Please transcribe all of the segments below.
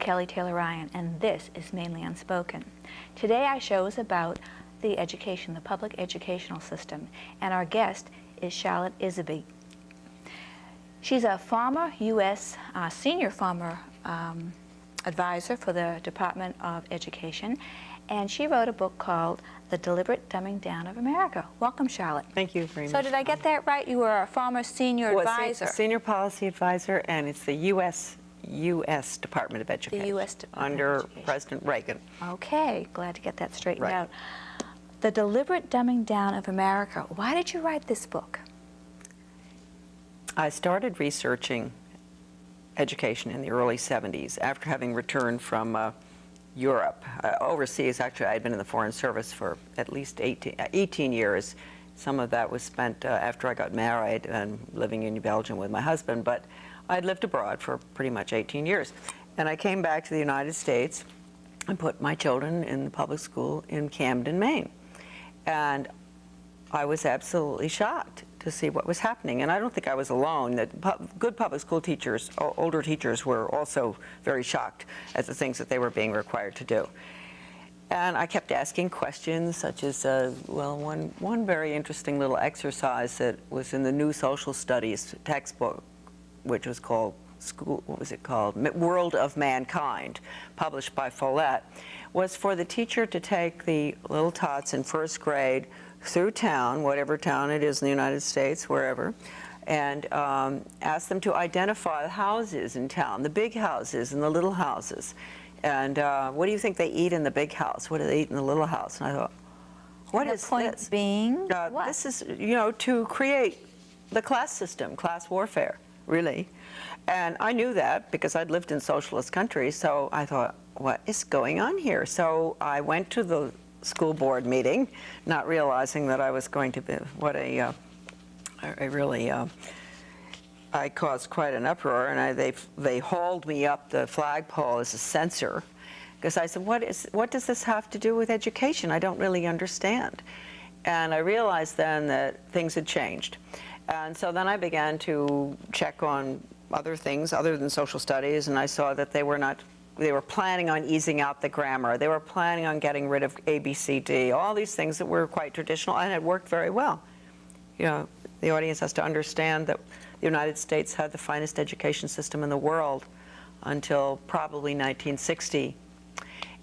Kelly Taylor Ryan, and this is Mainly Unspoken. Today our show is about the education, the public educational system, and our guest is Charlotte Iserbyt. She's a former U.S. Senior former advisor for the Department of Education, and she wrote a book called The Deliberate Dumbing Down of America. Welcome, Charlotte. Thank you very much. So did I get that right? You were a former senior advisor. Senior policy advisor, and it's the U.S. Department of Education. The U.S. Department under of Education. President Reagan. Okay, glad to get that straightened Right. out. The Deliberate Dumbing Down of America. Why did you write this book? I started researching education in the early 70s after having returned from Europe. Overseas, actually, I had been in the Foreign Service for at least 18 years. Some of that was spent after I got married and living in Belgium with my husband, but I had lived abroad for pretty much 18 years. And I came back to the United States and put my children in the public school in Camden, Maine. And I was absolutely shocked to see what was happening. And I don't think I was alone. That good public school teachers, older teachers, were also very shocked at the things that they were being required to do. And I kept asking questions such as, one very interesting little exercise that was in the New Social Studies textbook, which was called World of Mankind, published by Follett, was for the teacher to take the little tots in first grade through town, whatever town it is in the United States, wherever, and ask them to identify the houses in town, the big houses and the little houses. And what do you think they eat in the big house? What do they eat in the little house? And I thought, what is this? The point being, what? This is, to create the class system, class warfare, really. And I knew that because I'd lived in socialist countries, so I thought, what is going on here? So I went to the school board meeting, not realizing that I was going to be, I caused quite an uproar, and they hauled me up the flagpole as a censor, because I said, what does this have to do with education? I don't really understand. And I realized then that things had changed. And so then I began to check on other things other than social studies, and I saw that they were planning on easing out the grammar. They were planning on getting rid of A, B, C, D, all these things that were quite traditional and had worked very well. The audience has to understand that the United States had the finest education system in the world until probably 1960.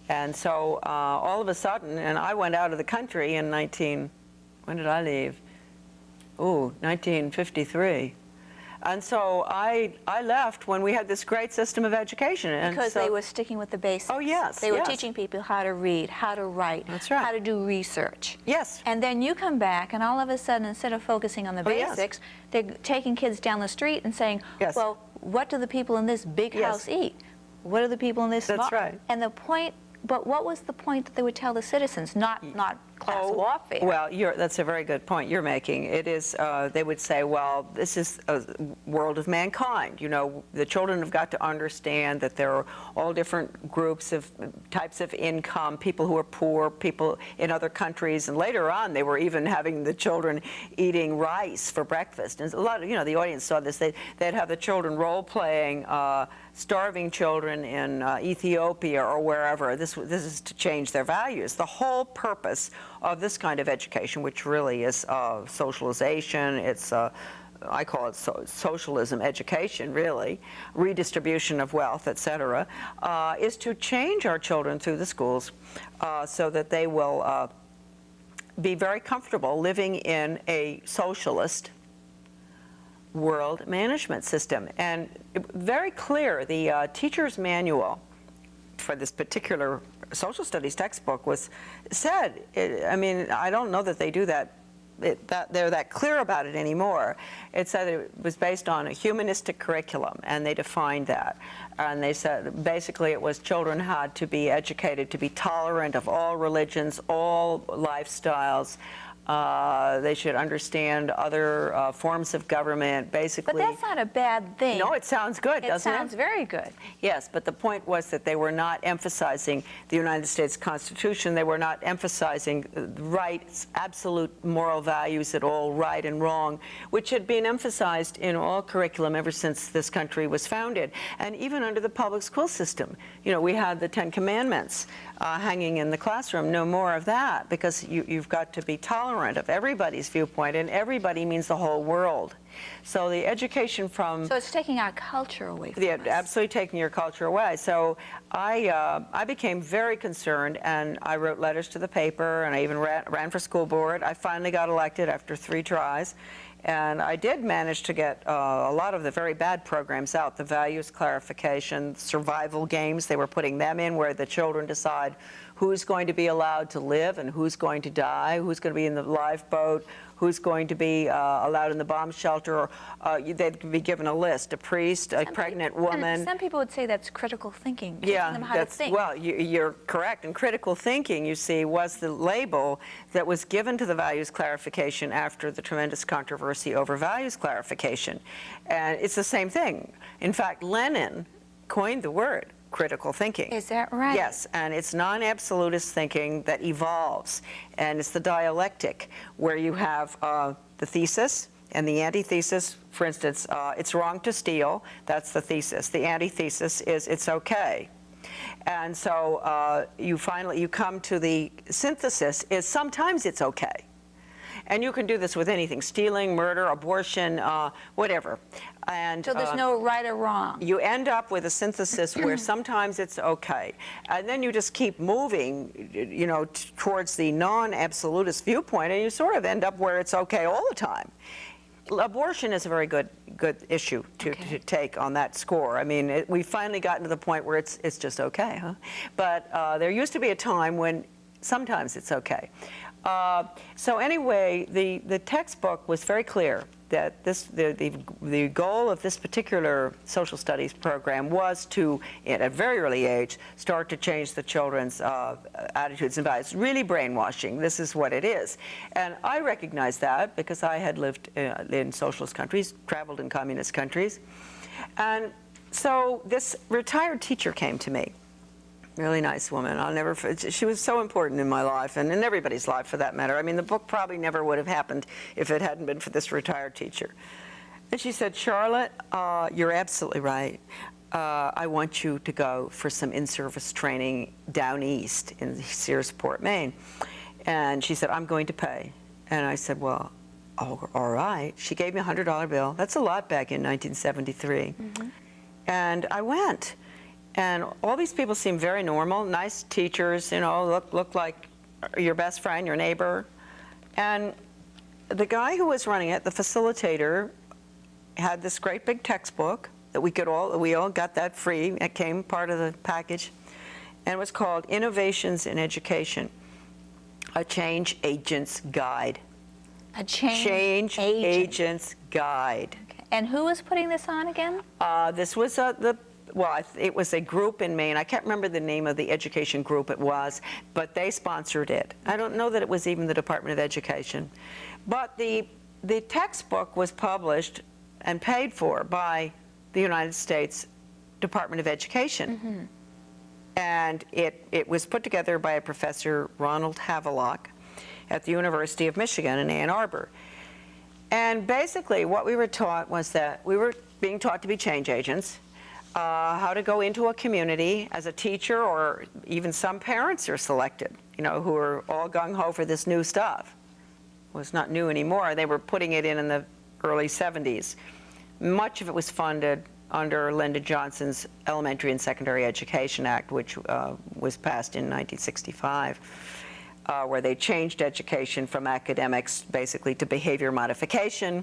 And so all of a sudden, and I went out of the country in when did I leave? 1953. And so I left when we had this great system of education. And because they were sticking with the basics. Oh, yes. They were teaching people how to read, how to write, That's right. how to do research. Yes. And then you come back, and all of a sudden, instead of focusing on the basics, they're taking kids down the street and saying, well, what do the people in this big house eat? What do the people in this small? That's right. And the point, but what was the point that they would tell the citizens? Not class warfare. Well, that's a very good point you're making. It is, they would say, well, this is a world of mankind. The children have got to understand that there are all different groups of types of income, people who are poor, people in other countries, and later on they were even having the children eating rice for breakfast. And a lot of, the audience saw this. They'd have the children role-playing starving children in Ethiopia or wherever. This is to change their values. The whole purpose of this kind of education, which really is socialization, it's I call it socialism education, really, redistribution of wealth, etc., is to change our children through the schools so that they will be very comfortable living in a socialist world management system. And very clear, the teacher's manual for this particular social studies textbook said, I don't know that they do that, they're that clear about it anymore. It said it was based on a humanistic curriculum, and they defined that. And they said basically it was children had to be educated to be tolerant of all religions, all lifestyles, They should understand other forms of government, basically. But that's not a bad thing. No, it sounds good, doesn't it? It sounds very good. Yes, but the point was that they were not emphasizing the United States Constitution. They were not emphasizing rights, absolute moral values at all, right and wrong, which had been emphasized in all curriculum ever since this country was founded. And even under the public school system, you know, we had the Ten Commandments hanging in the classroom. No more of that, because you've got to be tolerant of everybody's viewpoint, and everybody means the whole world. So the education from... So it's taking our culture away from us. Absolutely taking your culture away. So I became very concerned, and I wrote letters to the paper, and I even ran for school board. I finally got elected after 3 tries. And I did manage to get a lot of the very bad programs out, the values clarification, survival games. They were putting them in where the children decide who's going to be allowed to live and who's going to die, who's going to be in the lifeboat, who's going to be allowed in the bomb shelter. Or they'd be given a list, a priest, a pregnant woman. Some people would say that's critical thinking, teaching Yeah, them how to think. well, you're correct. And critical thinking, you see, was the label that was given to the values clarification after the tremendous controversy over values clarification. And it's the same thing. In fact, Lenin coined the word critical thinking. Is that right? Yes, and it's non-absolutist thinking that evolves. And it's the dialectic where you have the thesis and the antithesis. For instance, it's wrong to steal. That's the thesis. The antithesis is it's okay. And so you come to the synthesis is sometimes it's okay. And you can do this with anything: stealing, murder, abortion, whatever. And So there's no right or wrong. you end up with a synthesis where sometimes it's okay, and then you just keep moving, you know, towards the non-absolutist viewpoint, and you sort of end up where it's okay all the time. Abortion is a very good issue to take on that score. I mean, we've finally gotten to the point where it's just okay, huh? But there used to be a time when sometimes it's okay. So anyway, the textbook was very clear that the goal of this particular social studies program was to, at a very early age, start to change the children's attitudes and values. Really brainwashing. This is what it is. And I recognize that because I had lived in socialist countries, traveled in communist countries. And so this retired teacher came to me. Really nice woman. She was so important in my life, and in everybody's life for that matter. I mean, the book probably never would have happened if it hadn't been for this retired teacher. And she said, "Charlotte, you're absolutely right. I want you to go for some in-service training down east in Searsport, Maine." And she said, "I'm going to pay." And I said, "Well, oh, all right." She gave me a $100 bill. That's a lot back in 1973. Mm-hmm. And I went. And all these people seem very normal, nice teachers, you know, look like your best friend, your neighbor. And the guy who was running it, the facilitator, had this great big textbook that we all got that free. It came part of the package. And it was called Innovations in Education, a Change Agent's Guide. A change Agent's Guide. Okay. And who was putting this on again? This was it was a group in Maine. I can't remember the name of the education group it was, but they sponsored it. I don't know that it was even the Department of Education. But the textbook was published and paid for by the United States Department of Education. Mm-hmm. And it was put together by a professor, Ronald Havelock, at the University of Michigan in Ann Arbor. And basically what we were taught was that we were being taught to be change agents, how to go into a community as a teacher, or even some parents are selected, you know, who are all gung-ho for this new stuff. Well, it's not new anymore. They were putting it in the early 70s. Much of it was funded under Lyndon Johnson's Elementary and Secondary Education Act, which was passed in 1965, where they changed education from academics basically to behavior modification,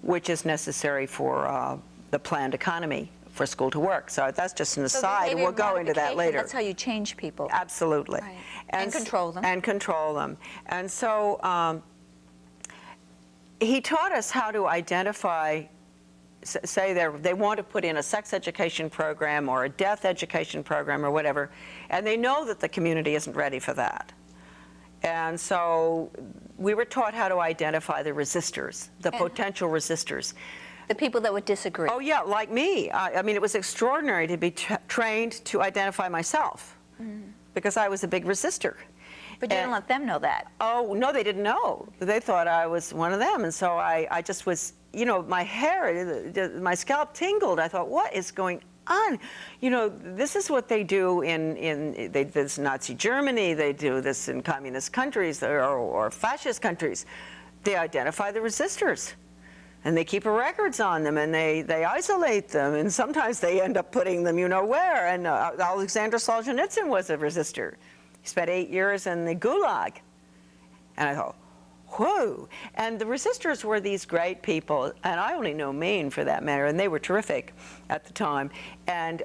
which is necessary for the planned economy for school to work. So that's just an aside, and we'll go into that later. That's how you change people. Absolutely. Right. And control them. And control them. And so he taught us how to identify, say they want to put in a sex education program or a death education program or whatever, and they know that the community isn't ready for that. And so we were taught how to identify the resistors, the potential resistors. The people that would disagree. Oh yeah, like me. I mean, it was extraordinary to be trained to identify myself because I was a big resistor. But you didn't let them know that. Oh, no, they didn't know. They thought I was one of them. And so I just was, you know, my hair, my scalp tingled. I thought, what is going on? You know, this is what they do in this Nazi Germany. They do this in communist countries or fascist countries. They identify the resistors. And they keep records on them, and they isolate them, and sometimes they end up putting them you know where. And Alexander Solzhenitsyn was a resistor. He spent 8 years in the Gulag. And I thought, whoa. And the resistors were these great people, and I only know Maine for that matter, and they were terrific at the time. And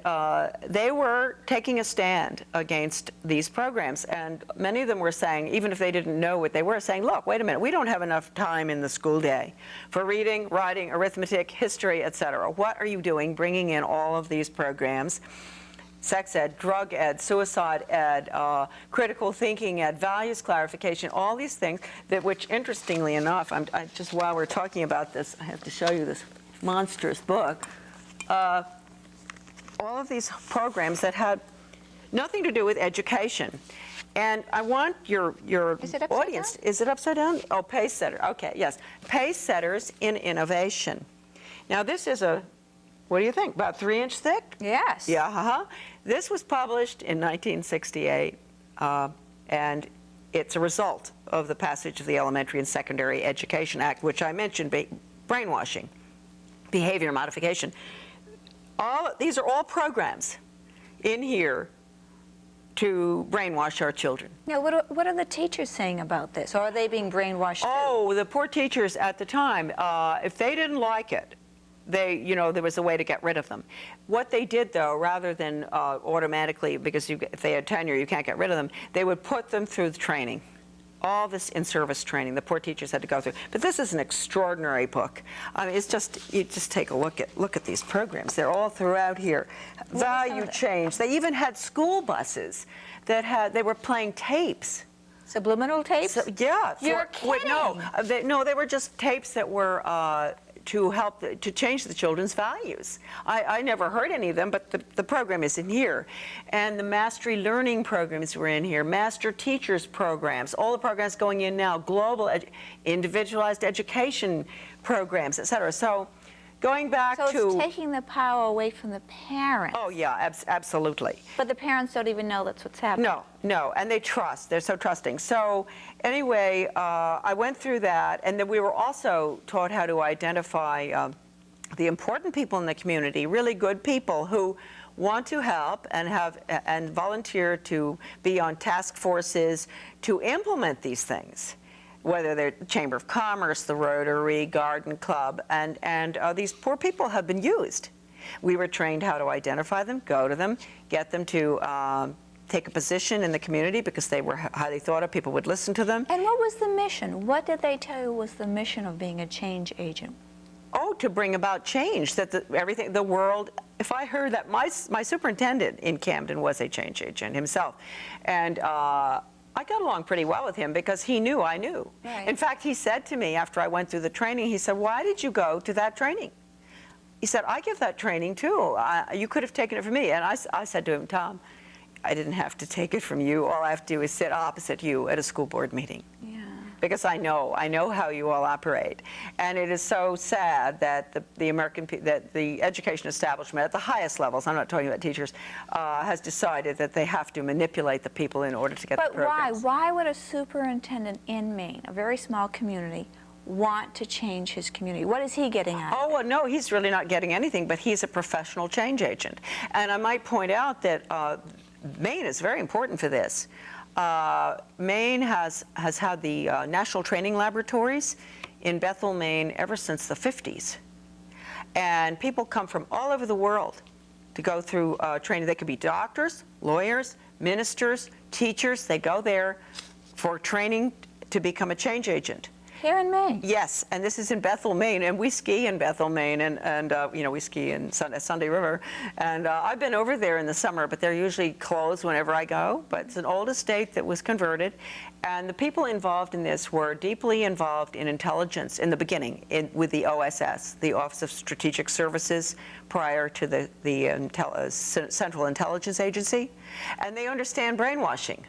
they were taking a stand against these programs. And many of them were saying, even if they didn't know what they were, saying, look, wait a minute, we don't have enough time in the school day for reading, writing, arithmetic, history, etc. What are you doing bringing in all of these programs? Sex ed, drug ed, suicide ed, critical thinking ed, values clarification, all these things that, which interestingly enough, I just while we're talking about this, I have to show you this monstrous book. All of these programs that had nothing to do with education. And I want your audience, is it upside down? Oh, pace setter, okay, yes. Pace setters in innovation. Now this is a, what do you think, about 3-inch thick? Yes. Yeah, This was published in 1968, and it's a result of the passage of the Elementary and Secondary Education Act, which I mentioned, brainwashing, behavior modification. These are all programs in here to brainwash our children. Now, what are the teachers saying about this? Or are they being brainwashed too? Oh, the poor teachers at the time, if they didn't like it, there was a way to get rid of them. What they did, though, rather than automatically, because if they had tenure, you can't get rid of them, they would put them through the training. All this in-service training the poor teachers had to go through. But this is an extraordinary book. I mean, it's just, you just take a look at these programs. They're all throughout here. Value change. They even had school buses that they were playing tapes. Subliminal tapes? So, yeah. You're kidding. No, they were just tapes that were to help to change the children's values. I never heard any of them, but the program is in here. And the mastery learning programs were in here, master teachers programs, all the programs going in now, global individualized education programs, et cetera. So going back to... So it's taking the power away from the parents. Oh, yeah, absolutely. But the parents don't even know that's what's happening. No, and they trust. They're so trusting. So anyway, I went through that, and then we were also taught how to identify the important people in the community, really good people who want to help and volunteer to be on task forces to implement these things, whether they're Chamber of Commerce, the Rotary, Garden Club, and these poor people have been used. We were trained how to identify them, go to them, get them to take a position in the community because they were highly thought of, people would listen to them. And what was the mission? What did they tell you was the mission of being a change agent? Oh, to bring about change, that the world, if I heard that, my superintendent in Camden was a change agent himself, and I got along pretty well with him because he knew I knew. Right. In fact, he said to me after I went through the training, he said, why did you go to that training? He said, I give that training too. You could have taken it from me. And I said to him, Tom, I didn't have to take it from you. All I have to do is sit opposite you at a school board meeting. Yeah. Because I know how you all operate. And it is so sad that the education establishment at the highest levels, I'm not talking about teachers, has decided that they have to manipulate the people in order to get the programs. But why would a superintendent in Maine, a very small community, want to change his community? What is he getting at? Oh, well, no, he's really not getting anything, but he's a professional change agent. And I might point out that Maine is very important for this. Maine has had the National Training Laboratories in Bethel, Maine ever since the 50s. And people come from all over the world to go through training. They could be doctors, lawyers, ministers, teachers. They go there for training to become a change agent. Here in Maine? Yes, and this is in Bethel, Maine, and we ski in Bethel, Maine, and you know, we ski in Sunday River, and I've been over there in the summer, but they're usually closed whenever I go. But it's an old estate that was converted, and the people involved in this were deeply involved in intelligence in the beginning with the OSS, the Office of Strategic Services, prior to the Central Intelligence Agency, and they understand brainwashing.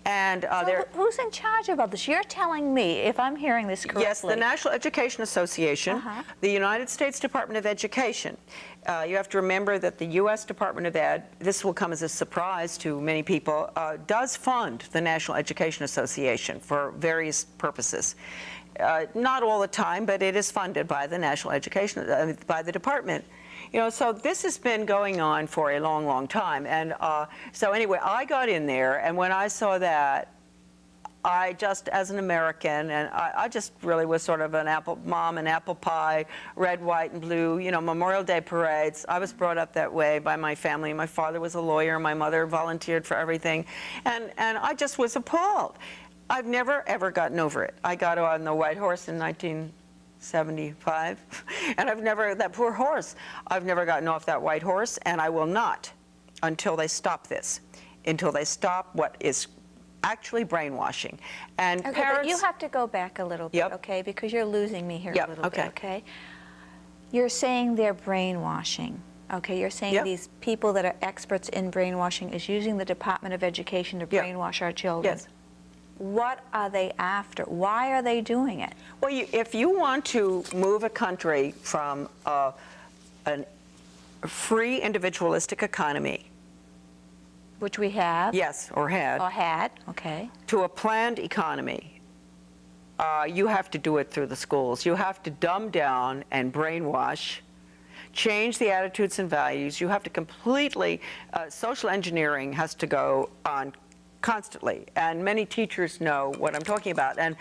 And So who's in charge of all this? You're telling me, if I'm hearing this correctly. Yes, the National Education Association, the United States Department of Education. You have to remember that the U.S. Department of Ed, this will come as a surprise to many people, does fund the National Education Association for various purposes. Not all the time, but it is funded by the National Education, by the department. You know, so this has been going on for a long, long time. And so anyway, I got in there, and when I saw that, I just, as an American, and I just really was sort of an apple mom and apple pie, red, white, and blue, you know, Memorial Day parades. I was brought up that way by my family. My father was a lawyer. My mother volunteered for everything. And I just was appalled. I've never, ever gotten over it. I got on the White Horse in 1975, and I've never, that poor horse, I've never gotten off that white horse, and I will not until they stop this, until they stop what is actually brainwashing. And Okay, parents, but you have to go back a little bit, Yep. okay, because you're losing me here Yep, a little okay. bit, okay? You're saying they're brainwashing, okay? You're saying Yep. these people that are experts in brainwashing is using the Department of Education to Yep. brainwash our children. Yes. What are they after? Why are they doing it? well, if you want to move a country from a free individualistic economy, Which we have. yes, or had, Or had, okay. to a planned economy, you have to do it through the schools. You have to dumb down and brainwash, change the attitudes and values. You have to completely, social engineering has to go on constantly, and many teachers know what I'm talking about. And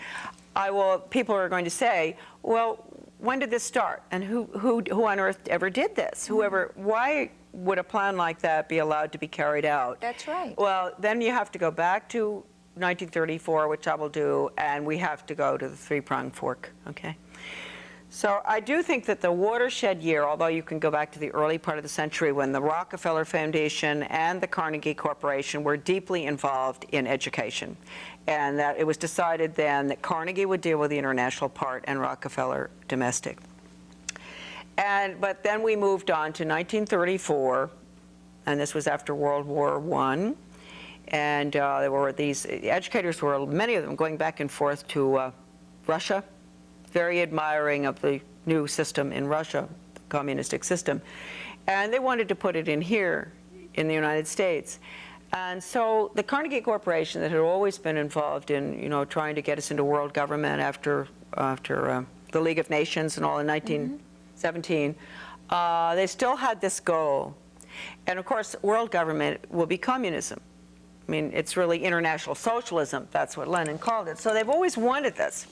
people are going to say, well, when did this start? And who on earth ever did this? Why would a plan like that be allowed to be carried out? That's right. Well, then you have to go back to 1934, which I will do, and we have to go to the three-pronged fork, okay? So I do think that the watershed year, although you can go back to the early part of the century when the Rockefeller Foundation and the Carnegie Corporation were deeply involved in education, and that it was decided then that Carnegie would deal with the international part and Rockefeller domestic. But then we moved on to 1934, and this was after World War I, and there were these educators were, many of them, going back and forth to Russia, very admiring of the new system in Russia, the communistic system. And they wanted to put it in here in the United States. And so the Carnegie Corporation, that had always been involved in, you know, trying to get us into world government after the League of Nations and all in 1917, they still had this goal. And of course, world government will be communism. I mean, it's really international socialism. That's what Lenin called it. So they've always wanted this.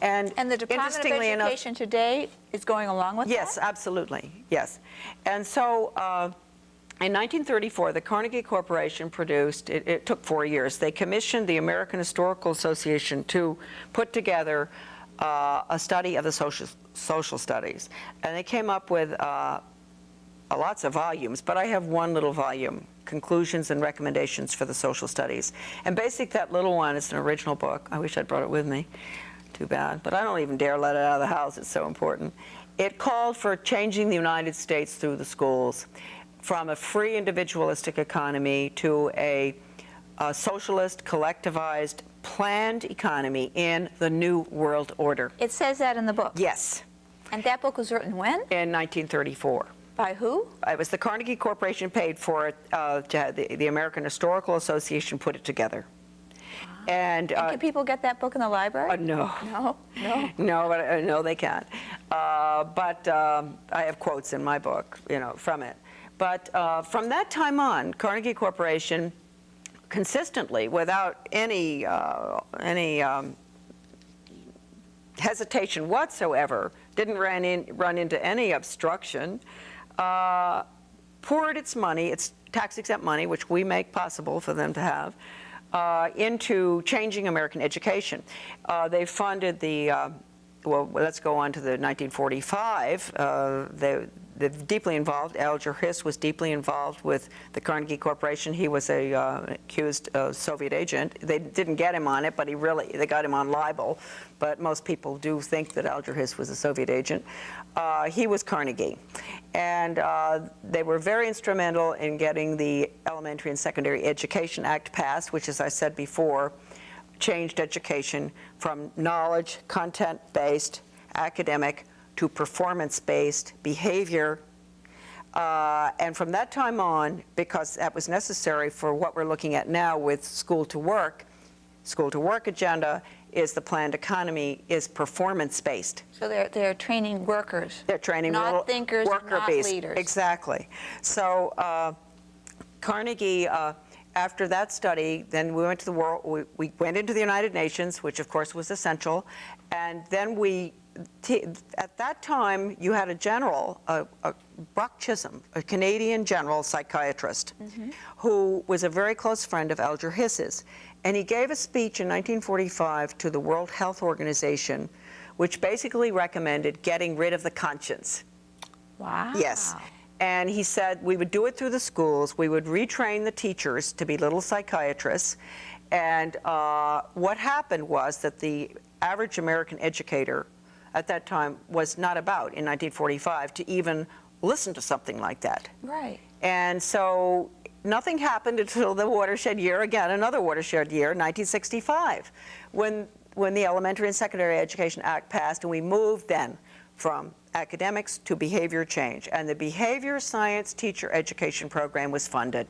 And the Department of interestingly enough, Education today is going along with yes, that? absolutely, yes. And so in 1934, the Carnegie Corporation produced, it took 4 years, they commissioned the American Historical Association to put together a study of the social studies. And they came up with lots of volumes, but I have one little volume, Conclusions and Recommendations for the Social Studies. And basically that little one is an original book. I wish I'd brought it with me. Too bad, but I don't even dare let it out of the house. It's so important. It called for changing the United States through the schools from a free individualistic economy to a socialist, collectivized, planned economy in the New World Order. It says that in the book? Yes. And that book was written when? In 1934. By who? It was the Carnegie Corporation paid for it. The American Historical Association put it together. And Can people get that book in the library? no. No? No? No, they can't. But I have quotes in my book, you know, from it. But from that time on, Carnegie Corporation consistently, without any hesitation whatsoever, didn't run into any obstruction, poured its money, its tax-exempt money, which we make possible for them to have, into changing American education. They funded the, well, let's go on to the 1945. They're deeply involved. Alger Hiss was deeply involved with the Carnegie Corporation. He was a accused Soviet agent. They didn't get him on it, but they got him on libel. But most people do think that Alger Hiss was a Soviet agent. He was Carnegie. And they were very instrumental in getting the Elementary and Secondary Education Act passed, which, as I said before, changed education from knowledge, content-based, academic, to performance-based behavior. And from that time on, because that was necessary for what we're looking at now with school to work agenda is the planned economy is performance-based. So they're training workers. They're training not little thinkers, worker not bees. leaders. Exactly. So Carnegie, after that study, then we went to the world. We went into the United Nations, which of course was essential, and then at that time, you had a general, Brock Chisholm, a Canadian general psychiatrist, who was a very close friend of Alger Hiss's. And he gave a speech in 1945 to the World Health Organization, which basically recommended getting rid of the conscience. Wow. Yes. And he said we would do it through the schools. We would retrain the teachers to be little psychiatrists. And what happened was that the average American educator at that time was not about, in 1945, to even listen to something like that. Right. And so nothing happened until the watershed year, again, another watershed year, 1965, when the Elementary and Secondary Education Act passed, and we moved then from academics to behavior change. And the behavior science teacher education program was funded.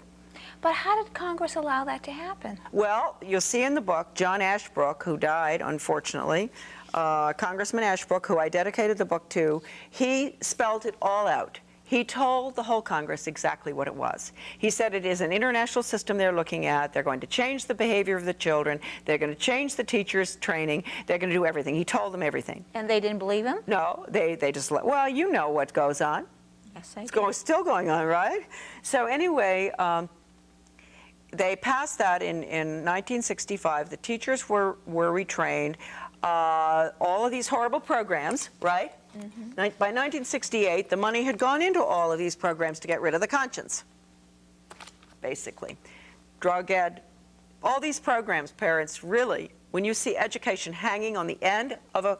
But how did Congress allow that to happen? Well, you'll see in the book, John Ashbrook, who died, unfortunately, Congressman Ashbrook, who I dedicated the book to, he spelled it all out. He told the whole Congress exactly what it was. He said it is an international system they're looking at. They're going to change the behavior of the children. They're going to change the teachers' training. They're going to do everything. He told them everything. And they didn't believe him? No, they just let, well, you know what goes on. Yes, I It's do. still going on, right? So anyway, they passed that in 1965. The teachers were retrained. All of these horrible programs, right? By 1968, the money had gone into all of these programs to get rid of the conscience, basically. Drug ed, all these programs, parents, really, when you see education hanging on the end of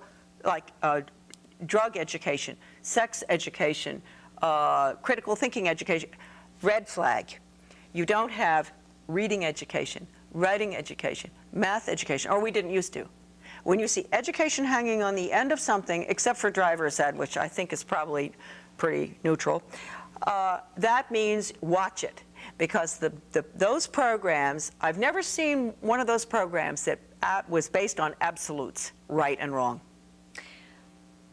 drug education, sex education, critical thinking education, red flag. You don't have reading education, writing education, math education, or we didn't used to. When you see education hanging on the end of something, except for driver's ed, which I think is probably pretty neutral, that means watch it. Because those programs, I've never seen one of those programs that was based on absolutes, right and wrong.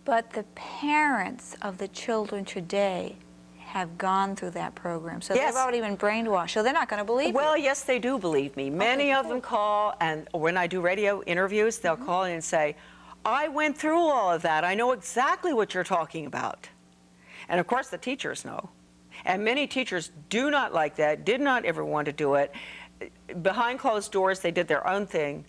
But the parents of the children today have gone through that program. So Yes. they've already been brainwashed. So they're not going to believe Well, you. yes, they do believe me. Many of them call, and when I do radio interviews, they'll call in and say, I went through all of that. I know exactly what you're talking about. And of course, the teachers know. And many teachers do not like that, did not ever want to do it. Behind closed doors, they did their own thing.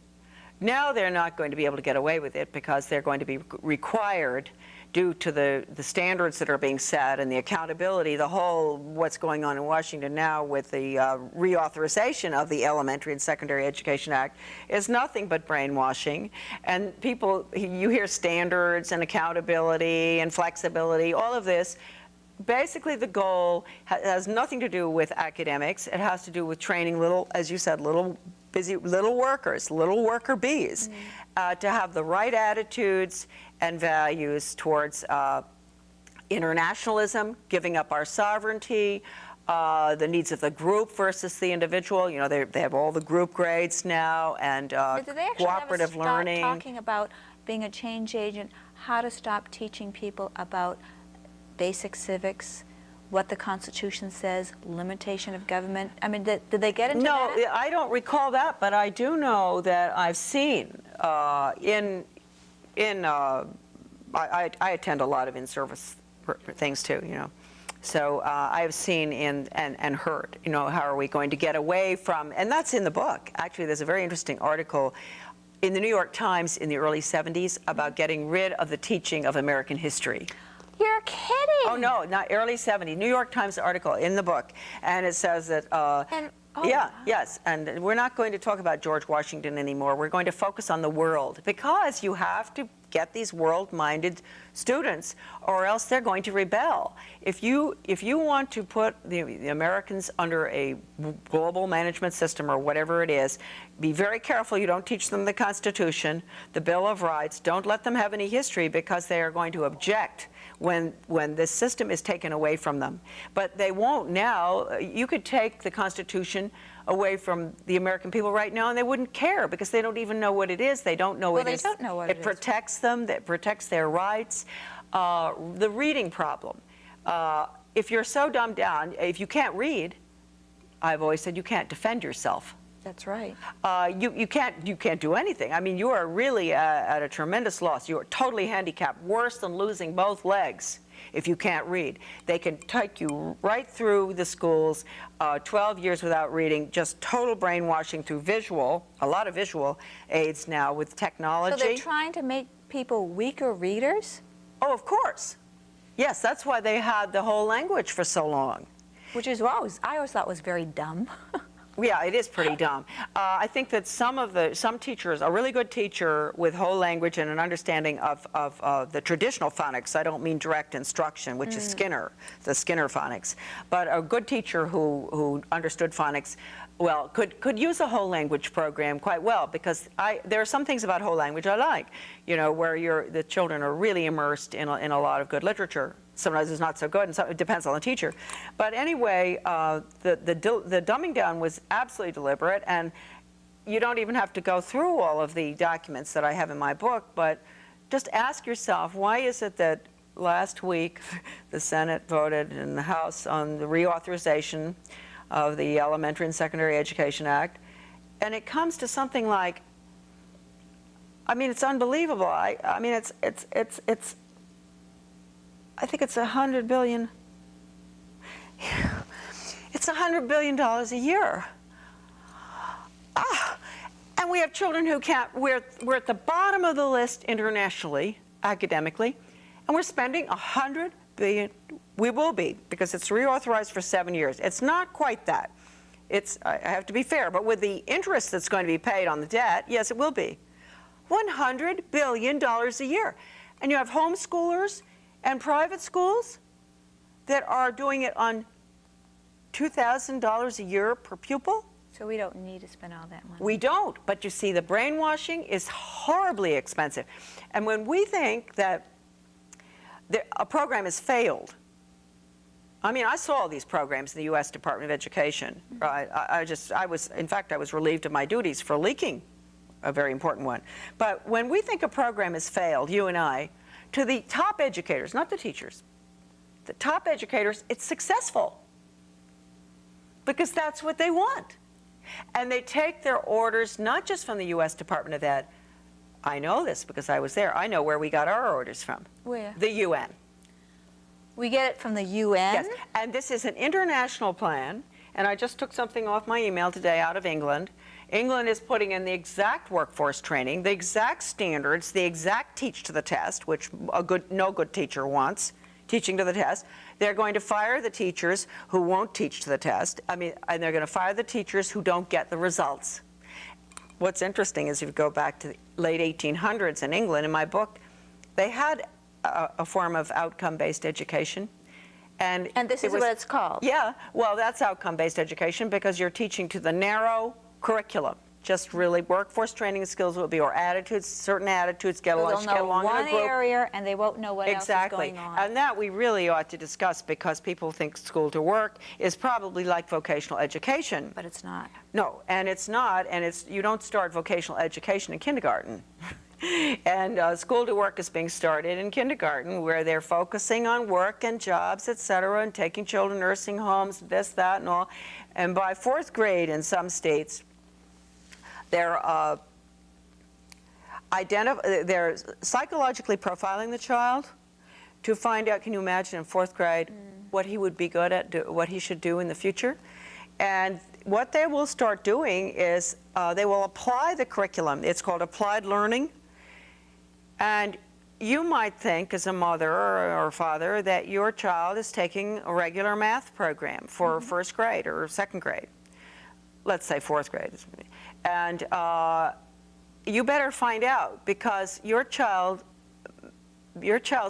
Now they're not going to be able to get away with it because they're going to be required, due to the standards that are being set and the accountability, the whole what's going on in Washington now with the reauthorization of the Elementary and Secondary Education Act is nothing but brainwashing. And people, you hear standards and accountability and flexibility, all of this. Basically, the goal has nothing to do with academics. It has to do with training little, as you said, little workers, little worker bees, to have the right attitudes and values towards internationalism, giving up our sovereignty, the needs of the group versus the individual. You know, they have all the group grades now, and But did they actually cooperative ever stop learning. talking about being a change agent, how to stop teaching people about basic civics, what the Constitution says, limitation of government? I mean, did they get into No, that? I don't recall that, but I do know that I've seen I attend a lot of in-service things too, you know, So I have seen and heard, you know, how are we going to get away from, and that's in the book. Actually, there's a very interesting article in the New York Times in the early 70s about getting rid of the teaching of American history. You're kidding. Oh, no, not early 70s. New York Times article in the book. And it says that, yes, and we're not going to talk about George Washington anymore. We're going to focus on the world, because you have to get these world-minded students, or else they're going to rebel. If you want to put the Americans under a global management system or whatever it is, be very careful you don't teach them the Constitution, the Bill of Rights. Don't let them have any history, because they are going to object when this system is taken away from them. But they won't now. You could take the Constitution away from the American people right now, and they wouldn't care, because they don't even know what it is. They don't know what it is. Well, they don't know what it is. It protects them. It protects their rights. The reading problem. If you're so dumbed down, if you can't read, I've always said you can't defend yourself. That's right. You can't do anything. I mean, you are really at a tremendous loss. You are totally handicapped, worse than losing both legs if you can't read. They can take you right through the schools, 12 years without reading, just total brainwashing through visual, a lot of visual aids now with technology. So they're trying to make people weaker readers? Oh, of course. Yes, that's why they had the whole language for so long. Which is I always thought was very dumb. Yeah, it is pretty dumb. I think that some teachers, a really good teacher with whole language and an understanding of the traditional phonics, I don't mean direct instruction, which is Skinner, the Skinner phonics, but a good teacher who understood phonics, well, could use a whole language program quite well, because there are some things about whole language I like, you know, where the children are really immersed in a lot of good literature. Sometimes it's not so good, and it depends on the teacher. But anyway, the dumbing down was absolutely deliberate, and you don't even have to go through all of the documents that I have in my book, but just ask yourself, why is it that last week the Senate voted in the House on the reauthorization of the Elementary and Secondary Education Act, and it comes to something like, I mean, it's unbelievable. I mean, it's I think it's $100 billion. It's $100 billion a year. And we have children who can't. We're at the bottom of the list internationally, academically, and we're spending $100 billion. We will be, because it's reauthorized for 7 years. It's not quite that. I have to be fair, but with the interest that's going to be paid on the debt, yes, it will be. $100 billion a year. And you have homeschoolers and private schools that are doing it on $2,000 a year per pupil. So we don't need to spend all that money. We don't, but you see, the brainwashing is horribly expensive. And when we think that a program has failed, I mean, I saw all these programs in the U.S. Department of Education. Right? In fact, I was relieved of my duties for leaking a very important one. But when we think a program has failed, you and I, to the top educators, not the teachers, the top educators, it's successful, because that's what they want. And they take their orders not just from the U.S. Department of Ed. I know this because I was there. I know where we got our orders from. Where? The UN. We get it from the UN? Yes, and this is an international plan, and I just took something off my email today out of England. England is putting in the exact workforce training, the exact standards, the exact teach to the test, which no good teacher wants, teaching to the test. They're going to fire the teachers who won't teach to the test. I mean, and they're going to fire the teachers who don't get the results. What's interesting is if you go back to the late 1800s in England, in my book, they had a form of outcome-based education. And this is what it's called? Yeah, well, that's outcome-based education, because you're teaching to the narrow curriculum. Just really workforce training skills will be, or attitudes, certain attitudes, get along in a group. They'll know one area and they won't know what else is going on. And that we really ought to discuss, because people think school to work is probably like vocational education. But it's not. No, and it's not, and you don't start vocational education in kindergarten. And school to work is being started in kindergarten, where they're focusing on work and jobs, et cetera, and taking children, nursing homes, this, that, and all. And by 4th grade in some states, they're psychologically profiling the child to find out, can you imagine in 4th grade, what he would be good at, what he should do in the future. And what they will start doing is they will apply the curriculum. It's called applied learning. And you might think as a mother or father that your child is taking a regular math program for first grade or second grade. Let's say fourth grade. And you better find out, because your child's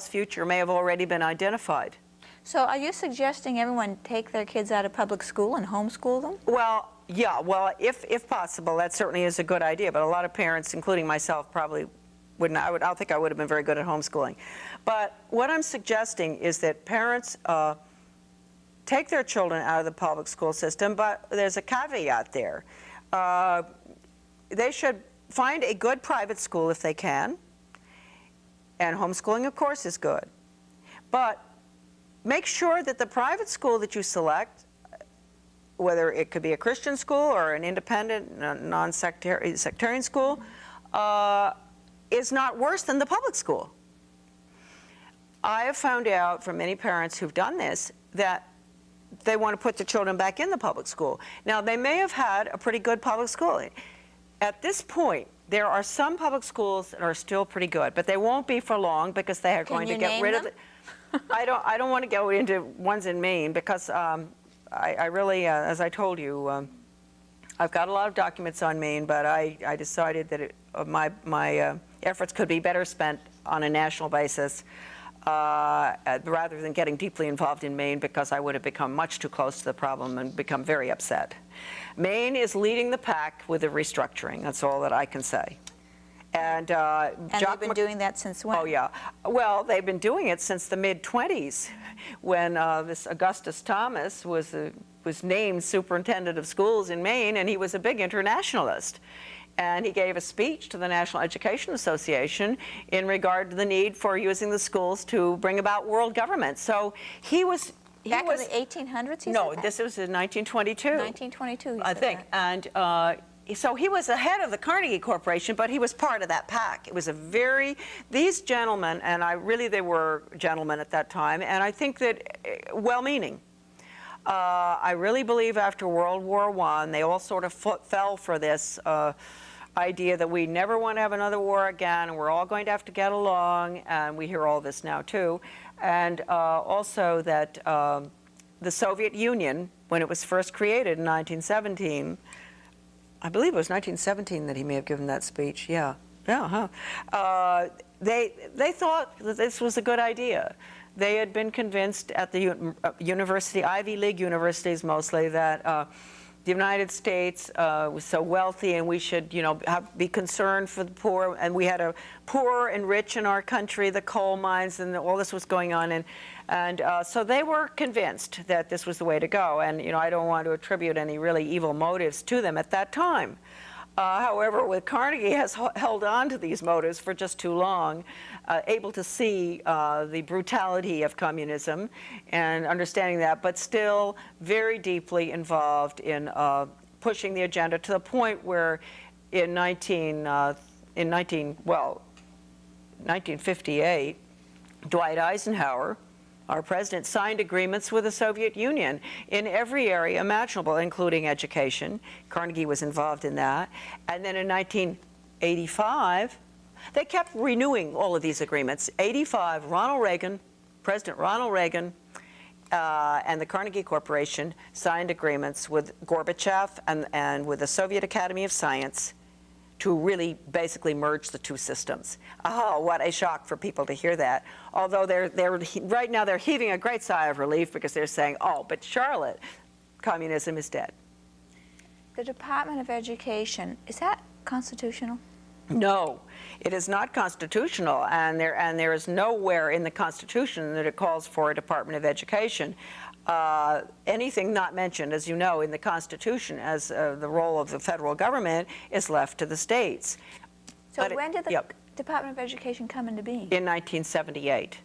future may have already been identified. So are you suggesting everyone take their kids out of public school and homeschool them? Well, yeah, well, if possible, that certainly is a good idea, but a lot of parents, including myself, probably wouldn't. I don't think I would have been very good at homeschooling. But what I'm suggesting is that parents take their children out of the public school system, but there's a caveat there. They should find a good private school if they can, and homeschooling, of course, is good. But make sure that the private school that you select, whether it could be a Christian school or an independent, non-sectarian school, is not worse than the public school. I have found out from many parents who've done this that they want to put their children back in the public school. Now, they may have had a pretty good public school. At this point, there are some public schools that are still pretty good, but they won't be for long, because they are going to get rid of it. I don't want to go into ones in Maine, because I really, as I told you, I've got a lot of documents on Maine, but I decided that my efforts could be better spent on a national basis rather than getting deeply involved in Maine, because I would have become much too close to the problem and become very upset. Maine is leading the pack with the restructuring. That's all that I can say. And they've been doing that since when? Oh, yeah. Well, they've been doing it since the mid-20s, when this Augustus Thomas was named superintendent of schools in Maine, and he was a big internationalist. And he gave a speech to the National Education Association in regard to the need for using the schools to bring about world government. So he was... Back in the 1800s, he No, said that? this was in 1922. 1922, he I said think. that. And so he was the head of the Carnegie Corporation, but he was part of that pack. It was these gentlemen, and they were gentlemen at that time, and I think that well-meaning. I really believe after World War I, they all sort of fell for this idea that we never want to have another war again, and we're all going to have to get along, and we hear all this now too. And also that the Soviet Union, when it was first created in 1917, I believe it was 1917 that he may have given that speech, yeah. Yeah, huh? They thought that this was a good idea. They had been convinced at the university, Ivy League universities mostly, that the United States was so wealthy, and we should, be concerned for the poor. And we had a poor and rich in our country, the coal mines, and all this was going on. And so they were convinced that this was the way to go. And, I don't want to attribute any really evil motives to them at that time. However, with Carnegie has held on to these motives for just too long, able to see the brutality of communism and understanding that, but still very deeply involved in pushing the agenda to the point where in 1958, Dwight Eisenhower, our president, signed agreements with the Soviet Union in every area imaginable, including education. Carnegie was involved in that. And then in 1985, they kept renewing all of these agreements. 85, President Ronald Reagan, and the Carnegie Corporation signed agreements with Gorbachev and with the Soviet Academy of Science to really basically merge the two systems. Oh, what a shock for people to hear that. Although right now they're heaving a great sigh of relief, because they're saying, oh, but Charlotte, communism is dead. The Department of Education, is that constitutional? No, it is not constitutional, and there is nowhere in the Constitution that it calls for a Department of Education. Anything not mentioned, as you know, in the Constitution as the role of the federal government is left to the states. So when did the Department of Education come into being? In 1978.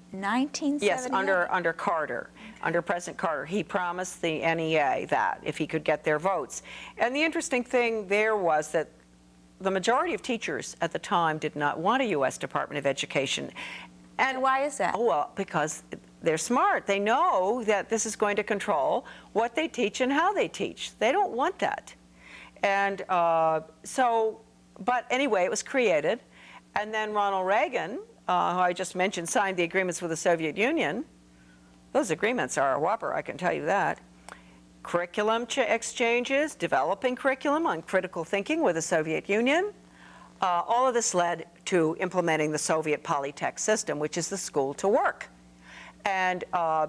1978? Yes, under Carter, under President Carter. He promised the NEA that if he could get their votes. And the interesting thing there was that the majority of teachers at the time did not want a U.S. Department of Education. And why is that? Oh, well, because they're smart. They know that this is going to control what they teach and how they teach. They don't want that. And but anyway, it was created. And then Ronald Reagan, who I just mentioned, signed the agreements with the Soviet Union. Those agreements are a whopper, I can tell you that. Curriculum exchanges, developing curriculum on critical thinking with the Soviet Union. All of this led to implementing the Soviet Polytech system, which is the school to work. And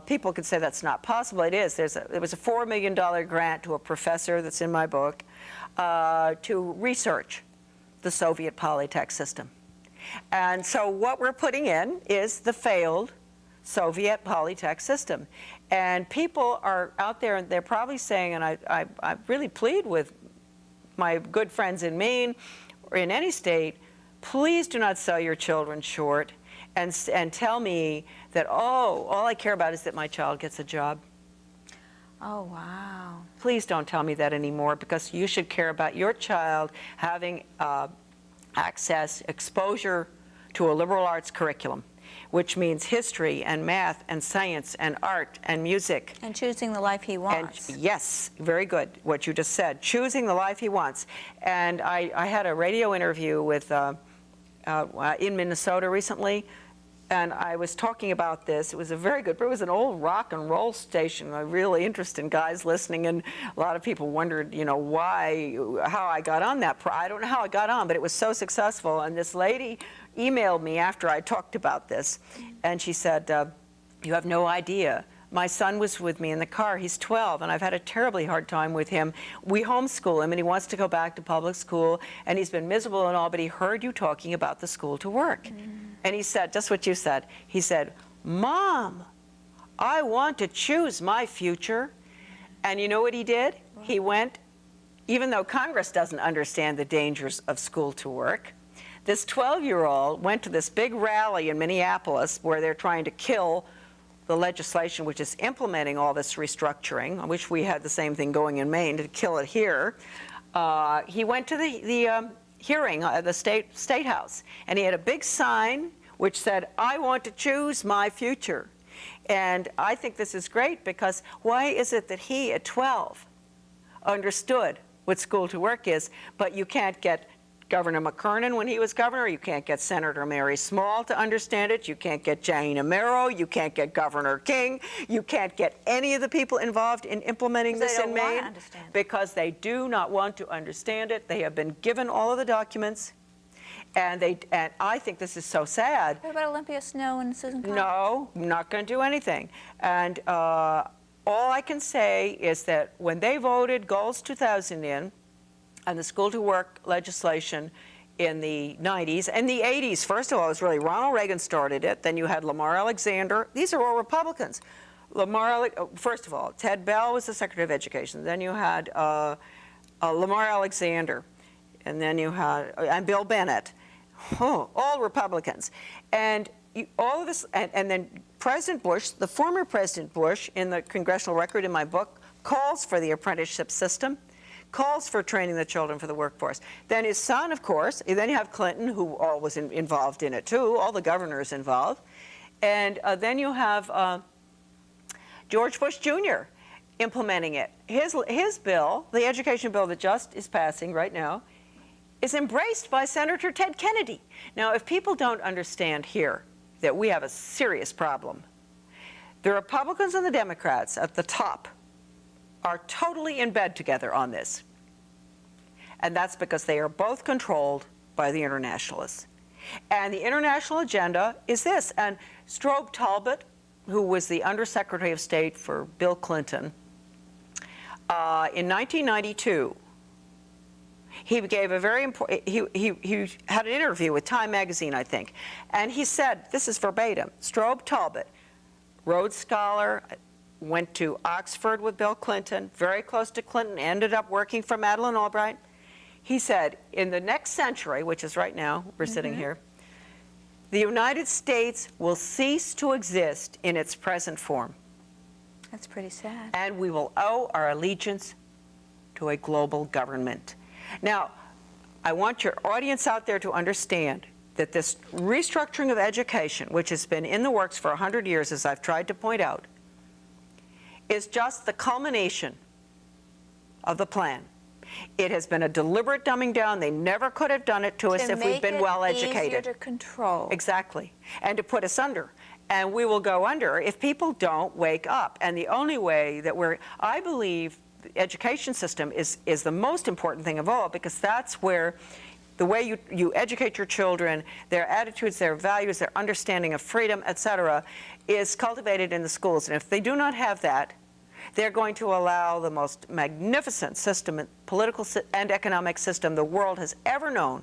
people could say that's not possible. It is. There was a $4 million grant to a professor that's in my book to research the Soviet Polytech system. And so what we're putting in is the failed Soviet Polytech system. And people are out there, and they're probably saying, and I really plead with my good friends in Maine or in any state, please do not sell your children short and tell me that, oh, all I care about is that my child gets a job. Oh, wow. Please don't tell me that anymore, because you should care about your child having access, exposure to a liberal arts curriculum, which means history and math and science and art and music. And choosing the life he wants. And yes, very good, what you just said, choosing the life he wants. And I had a radio interview with in Minnesota recently, and I was talking about this. It was a very good, it was an old rock and roll station, really interesting guys listening, and a lot of people wondered, you know, how I got on that. I don't know how I got on, but it was so successful. And this lady emailed me after I talked about this, and she said, you have no idea. My son was with me in the car. He's 12, and I've had a terribly hard time with him. We homeschool him, and he wants to go back to public school, and he's been miserable and all, but he heard you talking about the school to work. And he said, just what you said, he said, Mom, I want to choose my future. And you know what he did? He went, even though Congress doesn't understand the dangers of school to work, this 12-year-old went to this big rally in Minneapolis where they're trying to kill the legislation which is implementing all this restructuring. I wish we had the same thing going in Maine to kill it here. He went to the hearing at the State House, and he had a big sign which said, I want to choose my future. And I think this is great, because why is it that he at 12 understood what school to work is, but you can't get Governor McKernan when he was governor, you can't get Senator Mary Small to understand it, you can't get Jane Amero, you can't get Governor King, you can't get any of the people involved in implementing this in Maine, because they do not want to understand it. They have been given all of the documents, and I think this is so sad. What about Olympia Snow and Susan Collins? No, not going to do anything. And all I can say is that when they voted Goals 2000 in, and the school to work legislation in the 90s and the 80s. First of all, it was really Ronald Reagan started it. Then you had Lamar Alexander. These are all Republicans. First of all, Ted Bell was the Secretary of Education. Then you had Lamar Alexander, and then you had and Bill Bennett. All Republicans. And all of this, and then President Bush, the former President Bush, in the congressional record in my book, calls for the apprenticeship system, calls for training the children for the workforce. Then his son, of course, and then you have Clinton, who was involved in it too, all the governors involved. And then you have George Bush Jr. implementing it. His bill, the education bill that just is passing right now, is embraced by Senator Ted Kennedy. Now, if people don't understand here that we have a serious problem, the Republicans and the Democrats at the top are totally in bed together on this. And that's because they are both controlled by the internationalists. And the international agenda is this. And Strobe Talbot, who was the Undersecretary of State for Bill Clinton, in 1992, he gave a very important, he had an interview with Time magazine, I think, and he said, this is verbatim, Strobe Talbot, Rhodes Scholar, went to Oxford with Bill Clinton, very close to Clinton, ended up working for Madeleine Albright. He said, in the next century, which is right now, we're sitting here, the United States will cease to exist in its present form. That's pretty sad. And we will owe our allegiance to a global government. Now, I want your audience out there to understand that this restructuring of education, which has been in the works for 100 years, as I've tried to point out, is just the culmination of the plan. It has been a deliberate dumbing down. They never could have done it to us if we'd been well educated. To make it easier to control. Exactly. And to put us under. And we will go under if people don't wake up. And the only way that I believe the education system is the most important thing of all, because that's where the way you educate your children, their attitudes, their values, their understanding of freedom, etc., is cultivated in the schools. And if they do not have that, they're going to allow the most magnificent system, political and economic system the world has ever known,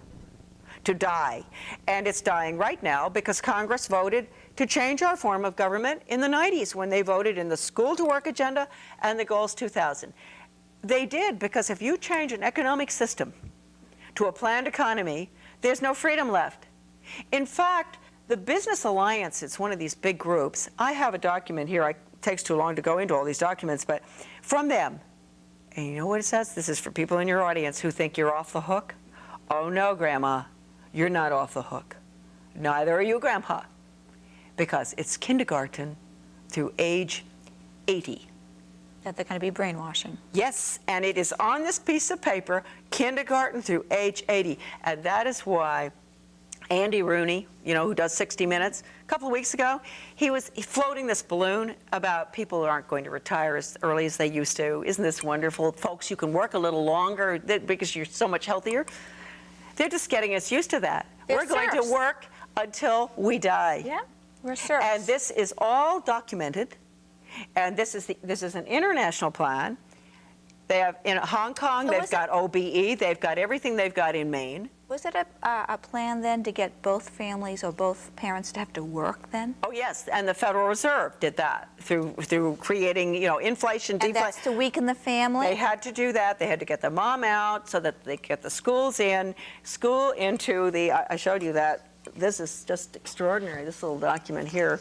to die. And it's dying right now because Congress voted to change our form of government in the 90s when they voted in the School to Work agenda and the Goals 2000. They did, because if you change an economic system to a planned economy, there's no freedom left. In fact, the Business Alliance is one of these big groups. I have a document here. It takes too long to go into all these documents, but from them, and you know what it says? This is for people in your audience who think you're off the hook. Oh no, Grandma, you're not off the hook. Neither are you, Grandpa, because it's kindergarten through age 80. That they're going to be brainwashing. Yes, and it is on this piece of paper, kindergarten through age 80. And that is why Andy Rooney, you know, who does 60 Minutes, a couple of weeks ago, he was floating this balloon about people who aren't going to retire as early as they used to. Isn't this wonderful? Folks, you can work a little longer because you're so much healthier. They're just getting us used to that. We're going to work until we die. Yeah, we're serfs. And this is all documented. And this is an international plan. They have in Hong Kong, they've got OBE, they've got everything they've got in Maine. Was it a plan then to get both families or both parents to have to work then? Oh yes, and the Federal Reserve did that through creating, you know, inflation, deflation. And that's to weaken the family? They had to do that. They had to get the mom out so that they get the schools into the, I showed you that. This is just extraordinary, this little document here.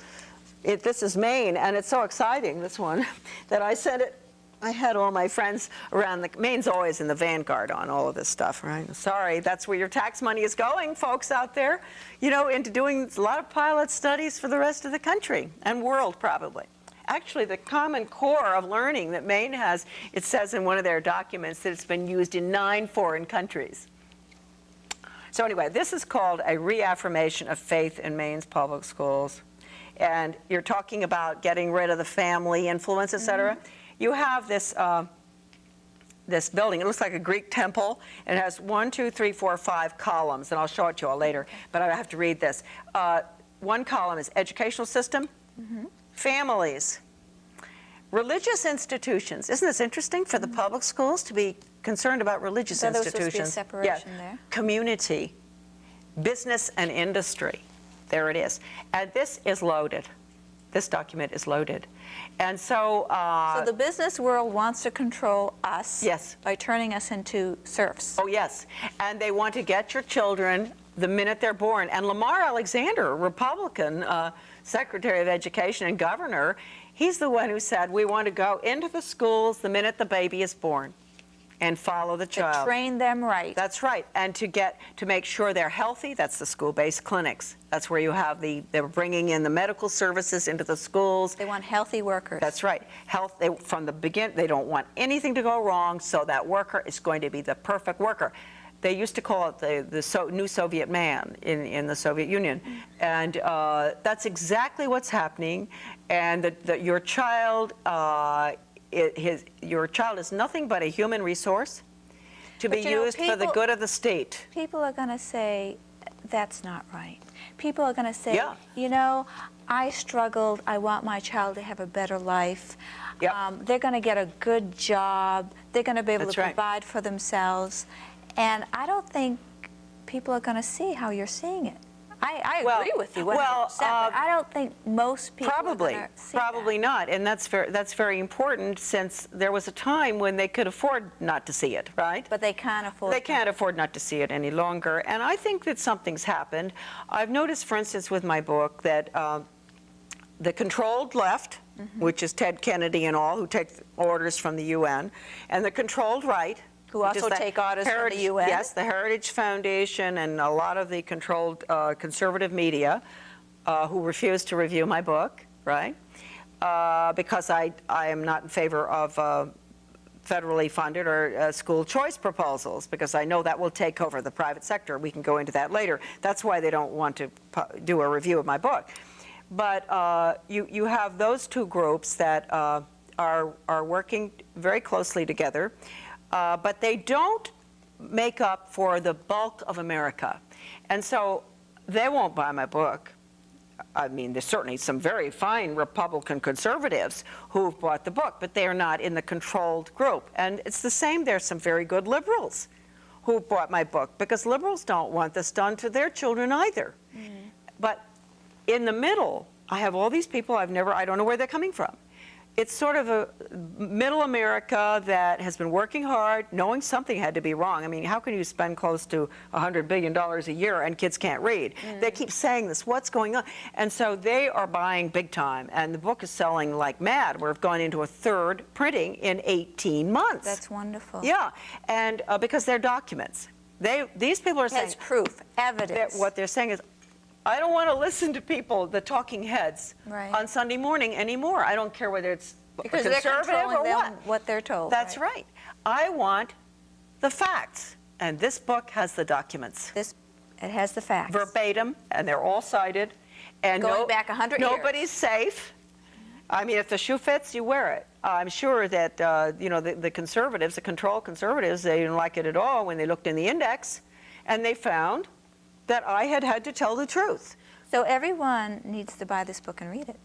This is Maine, and it's so exciting, this one, that I sent it. I had all my friends around. Maine's always in the vanguard on all of this stuff, right? Sorry, that's where your tax money is going, folks out there, you know, into doing a lot of pilot studies for the rest of the country and world, probably. Actually, the Common Core of learning that Maine has, it says in one of their documents that it's been used in 9 foreign countries. So anyway, this is called a reaffirmation of faith in Maine's public schools. And you're talking about getting rid of the family influence, et cetera. You have this this building. It looks like a Greek temple. It has 1, 2, 3, 4, 5 columns, and I'll show it to you all later. But I have to read this. One column is educational system, families, religious institutions. Isn't this interesting for the public schools to be concerned about religious institutions? There was supposed to be a separation there. Community, business, and industry. There it is. And this is loaded. This document is loaded. And so... so the business world wants to control us yes. by turning us into serfs. Oh, yes. And they want to get your children the minute they're born. And Lamar Alexander, Republican Secretary of Education and Governor, he's the one who said we want to go into the schools the minute the baby is born and follow the child. To train them right. That's right. And to make sure they're healthy, that's the school-based clinics. That's where you have they're bringing in the medical services into the schools. They want healthy workers. That's right. From the beginning, they don't want anything to go wrong, so that worker is going to be the perfect worker. They used to call it the new Soviet man in the Soviet Union. And that's exactly what's happening. And your child your child is nothing but a human resource to be used for the good of the state. People are going to say, that's not right. People are going to say, yeah. you know, I struggled. I want my child to have a better life. Yep. They're going to get a good job. They're going to be able That's to right. provide for themselves. And I don't think people are going to see how you're seeing it. I agree with you 100%, but I don't think most people are going to see Probably that. not, and that's very important, since there was a time when they could afford not to see it, right? But they can't afford They can't afford not to see it any longer, and I think that something's happened. I've noticed, for instance, with my book, that the controlled left, which is Ted Kennedy and all, who take orders from the UN, and the controlled right, Who which is also the take orders from the Heritage- UN. Yes, the Heritage Foundation and a lot of the controlled conservative media who refuse to review my book, right? Because I am not in favor of federally funded or school choice proposals, because I know that will take over the private sector. We can go into that later. That's why they don't want to do a review of my book. But you have those two groups that are working very closely together, but they don't make up for the bulk of America. And so they won't buy my book. I mean, there's certainly some very fine Republican conservatives who've bought the book, but they are not in the controlled group. And it's the same. There's some very good liberals who bought my book, because liberals don't want this done to their children either. But in the middle, I have all these people I don't know where they're coming from. It's sort of a middle America that has been working hard, knowing something had to be wrong. I mean, how can you spend close to $100 billion a year and kids can't read? They keep saying this, what's going on? And so they are buying big time, and the book is selling like mad. We've gone into a third printing in 18 months. That's wonderful. Yeah, and because they're documents. These people are saying... It's proof, evidence. What they're saying is, I don't want to listen to people, the talking heads, Right. on Sunday morning anymore. I don't care whether it's Because they're conservative controlling or them, what. what they're told. That's right. I want the facts, and this book has the documents. It has the facts. Verbatim, and they're all cited. And Going back 100 years. Nobody's safe. I mean, if the shoe fits, you wear it. I'm sure that, the conservatives, the controlled conservatives, they didn't like it at all when they looked in the index, and they found that I had to tell the truth. So everyone needs to buy this book and read it.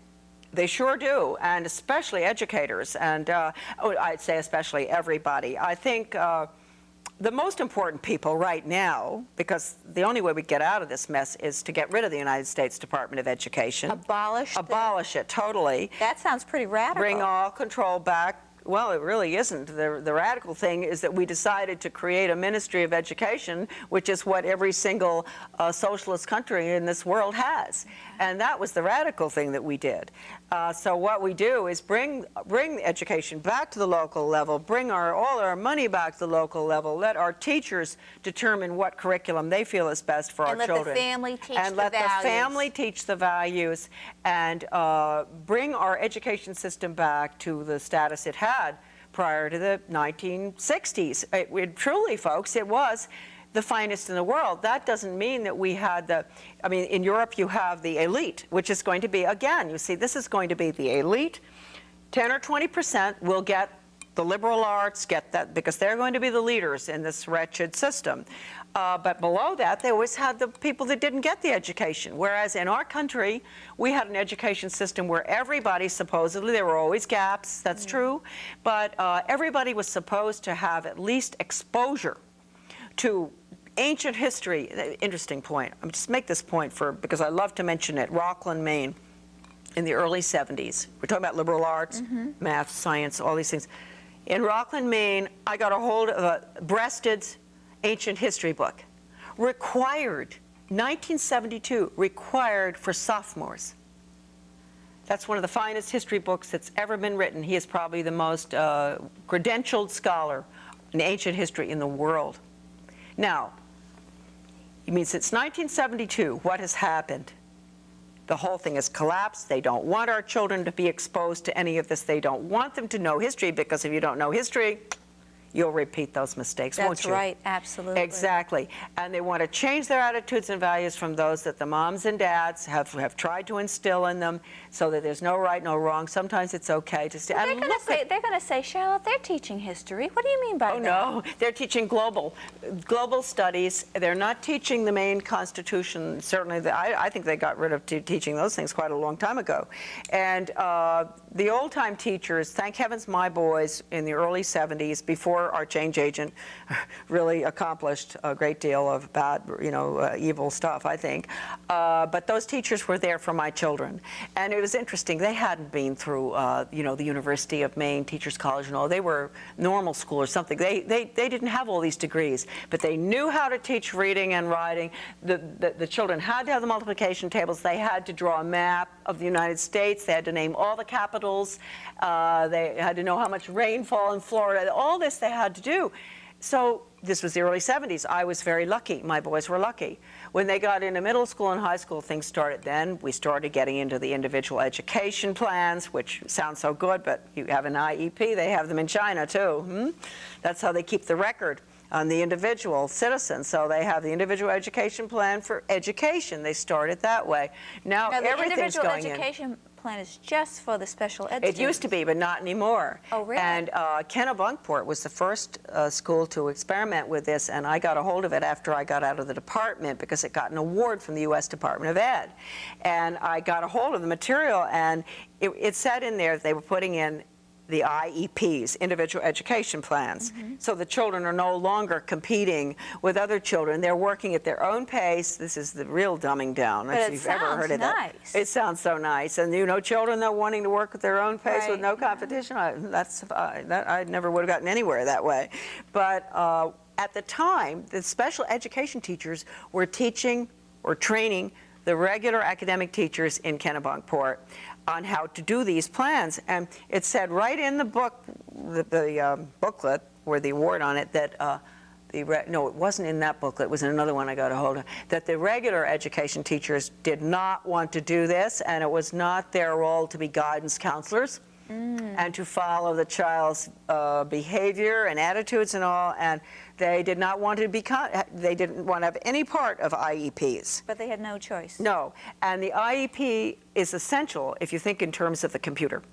They sure do, and especially educators, and I'd say especially everybody. I think the most important people right now, because the only way we get out of this mess is to get rid of the United States Department of Education. Abolish it, totally. That sounds pretty radical. Bring all control back. Well, it really isn't. The radical thing is that we decided to create a Ministry of Education, which is what every single socialist country in this world has. And that was the radical thing that we did. So what we do is bring education back to the local level, bring all our money back to the local level, let our teachers determine what curriculum they feel is best for our children. And let the family teach the values. And let the family teach the values, and bring our education system back to the status it had prior to the 1960s. Truly, folks, it was the finest in the world. That doesn't mean that we had in Europe you have the elite, which is going to be, again, you see, this is going to be the elite. 10 or 20% will get the liberal arts, get that, because they're going to be the leaders in this wretched system. But below that, they always had the people that didn't get the education. Whereas in our country, we had an education system where everybody supposedly, there were always gaps, that's true, but everybody was supposed to have at least exposure to ancient history. Interesting point. I'm just make this point because I love to mention it. Rockland, Maine, in the early 70s. We're talking about liberal arts, math, science, all these things. In Rockland, Maine, I got a hold of a Breasted's ancient history book. Required, 1972, required for sophomores. That's one of the finest history books that's ever been written. He is probably the most credentialed scholar in ancient history in the world. Now, I mean, since 1972, what has happened? The whole thing has collapsed. They don't want our children to be exposed to any of this. They don't want them to know history, because if you don't know history, you'll repeat those mistakes, won't you? That's right, absolutely. Exactly. And they want to change their attitudes and values from those that the moms and dads have tried to instill in them, so that there's no right, no wrong. Sometimes it's okay to stay. Well, they're going to say, Charlotte, they're teaching history. What do you mean by that? Oh, no. They're teaching global studies. They're not teaching the Maine Constitution. Certainly, I think they got rid of teaching those things quite a long time ago. And the old-time teachers, thank heavens my boys in the early 70s, before our change agent really accomplished a great deal of bad, evil stuff, I think. But those teachers were there for my children. And it was interesting. They hadn't been through, the University of Maine Teachers College and all. They were normal school or something. They didn't have all these degrees, but they knew how to teach reading and writing. The children had to have the multiplication tables. They had to draw a map of the United States. They had to name all the capitals. They had to know how much rainfall in Florida. All this they had to do. So this was the early 70s. I was very lucky. My boys were lucky. When they got into middle school and high school, things started then. We started getting into the individual education plans, which sounds so good, but you have an IEP. They have them in China, too. That's how they keep the record on the individual citizen. So they have the individual education plan for education. They started that way. Now the everything's individual going in. education plan is just for the special ed It students. used to be, but not anymore. Oh, really? And Kennebunkport was the first school to experiment with this, and I got a hold of it after I got out of the department because it got an award from the U.S. Department of Ed. And I got a hold of the material, and it said in there that they were putting in the IEPs, individual education plans. So the children are no longer competing with other children. They're working at their own pace. This is the real dumbing down, if you've ever heard of that. It sounds so nice. And you know, children that are wanting to work at their own pace with no competition, I never would have gotten anywhere that way. But at the time, the special education teachers were teaching or training the regular academic teachers in Kennebunkport on how to do these plans. And it said right in the book, the booklet, or the award on it, that no, it wasn't in that booklet, it was in another one I got a hold of, that the regular education teachers did not want to do this, and it was not their role to be guidance counselors and to follow the child's behavior and attitudes and all, and they did not want to be, they didn't want to have any part of IEPs. But they had no choice. No, and the IEP is essential if you think in terms of the computer.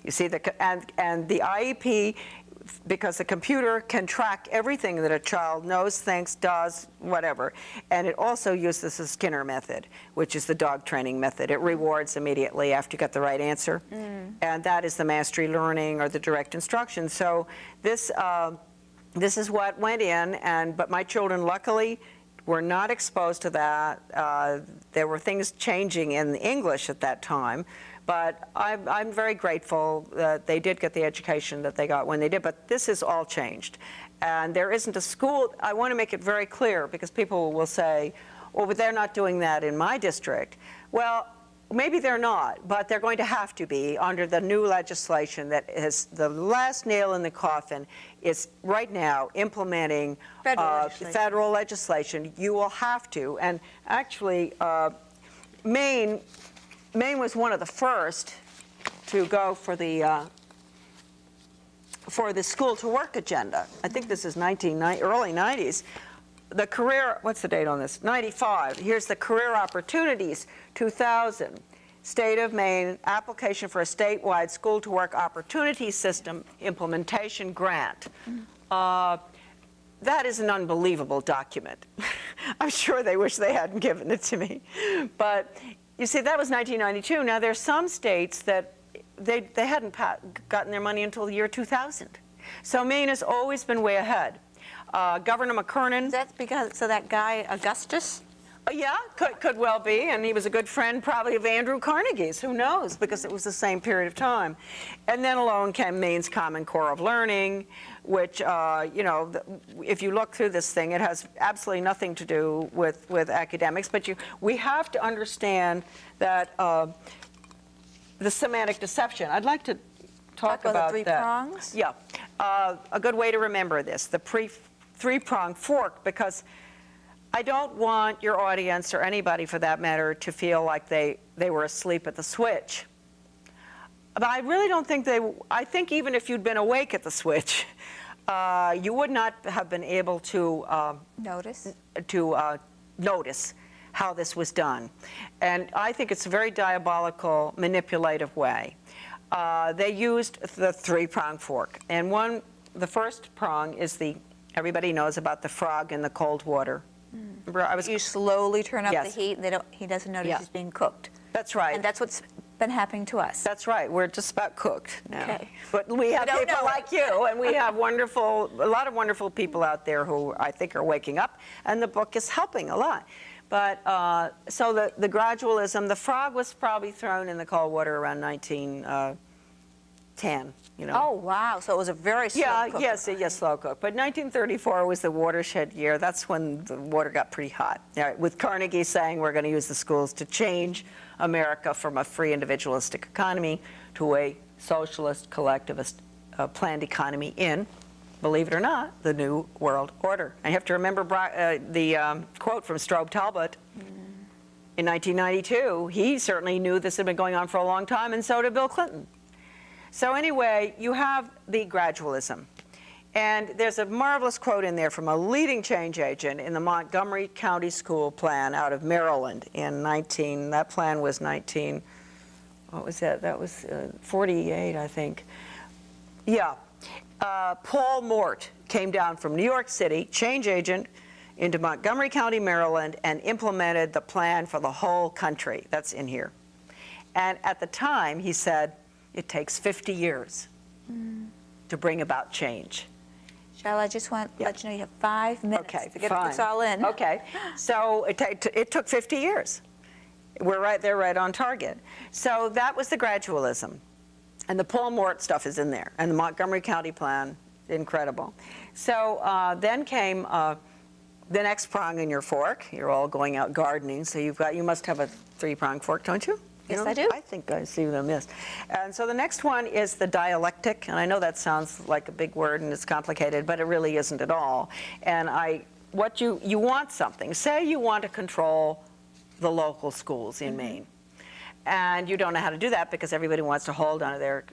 You see, and the IEP, because the computer can track everything that a child knows, thinks, does, whatever. And it also uses the Skinner method, which is the dog training method. It rewards immediately after you get the right answer. And that is the mastery learning or the direct instruction. So this is what went in, but my children, luckily, were not exposed to that. There were things changing in English at that time, but I'm very grateful that they did get the education that they got when they did, but this has all changed. And there isn't a school, I want to make it very clear, because people will say, oh, but they're not doing that in my district. Well, maybe they're not, but they're going to have to be under the new legislation that is the last nail in the coffin is right now implementing federal legislation. You will have to. And actually, Maine was one of the first to go for the school to work agenda. I think this is early 90s. The career, what's the date on this? 95. Here's the Career Opportunities 2000. State of Maine application for a statewide school to work opportunity system implementation grant. That is an unbelievable document. I'm sure they wish they hadn't given it to me. But you see, that was 1992. Now there's some states that they hadn't gotten their money until the year 2000. So Maine has always been way ahead. Governor McKernan. That's because, so that guy, Augustus? Yeah, could well be, and he was a good friend probably of Andrew Carnegie's, who knows, because it was the same period of time. And then along came Maine's Common Core of Learning, which, you know, if you look through this thing, it has absolutely nothing to do with academics, but we have to understand that the semantic deception. I'd like to talk about the three prongs? Yeah, a good way to remember this, the three-prong fork, because I don't want your audience, or anybody for that matter, to feel like they were asleep at the switch. But I really don't think I think even if you'd been awake at the switch, you would not have been able to notice how this was done. And I think it's a very diabolical, manipulative way. They used the three-prong fork. And the first prong is everybody knows about the frog in the cold water. You slowly turn up Yes. the heat, and he doesn't notice he's being cooked. That's right. And that's what's been happening to us. That's right. We're just about cooked now. Okay. But we have people like you, and we have a lot of wonderful people out there who I think are waking up, and the book is helping a lot. But so the gradualism, the frog was probably thrown in the cold water around 1910. You know. Oh, wow. So it was a very slow cook. Yes, slow cook. But 1934 was the watershed year. That's when the water got pretty hot. With Carnegie saying we're going to use the schools to change America from a free individualistic economy to a socialist, collectivist, planned economy in believe it or not, the New World Order. And you have to remember the quote from Strobe Talbot in 1992. He certainly knew this had been going on for a long time, and so did Bill Clinton. So anyway, you have the gradualism. And there's a marvelous quote in there from a leading change agent in the Montgomery County School Plan out of Maryland in that plan was what was that? That was 48, I think. Yeah. Paul Mort came down from New York City, change agent, into Montgomery County, Maryland, and implemented the plan for the whole country. That's in here. And at the time, he said, it takes 50 years to bring about change. Charlotte, I just want to let you know you have 5 minutes to get this all in. Okay, so it took 50 years. We're right there, right on target. So that was the gradualism. And the Paul Mort stuff is in there. And the Montgomery County plan, incredible. So then came the next prong in your fork. You're all going out gardening, so you must have a 3-prong fork, don't you? Yes, I do. I think I see them, yes. And so the next one is the dialectic, and I know that sounds like a big word and it's complicated, but it really isn't at all. And you want something. Say you want to control the local schools in Maine, and you don't know how to do that because everybody wants to hold on to their,